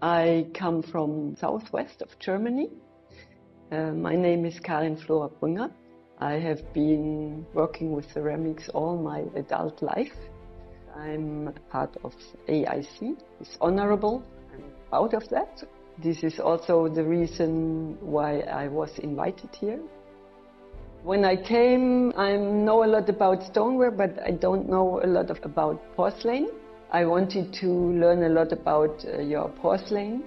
I come from southwest of Germany. My name is Fluorabrunger. I have been working with ceramics all my adult life. I'm part of AIC. It's honorable. I'm proud of that. This is also the reason why I was invited here. When I came, I know a lot about stoneware, but I don't know a lot about porcelain. I wanted to learn a lot about your porcelain.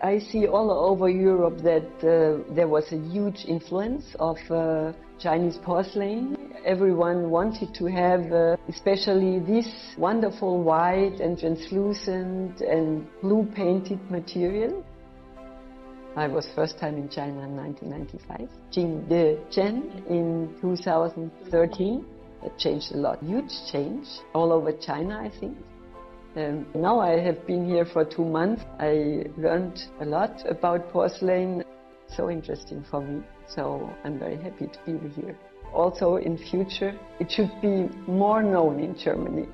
I see all over Europe that there was a huge influence of Chinese porcelain. Everyone wanted to have especially this wonderful white and translucent and blue painted material. I was first time in China in 1995. Jingdeh in 2013. That changed a lot. Huge change all over China, I think. Now I have been here for 2 months. I learned a lot about porcelain. So interesting for me. So I'm very happy to be here. Also in future, it should be more known in Germany.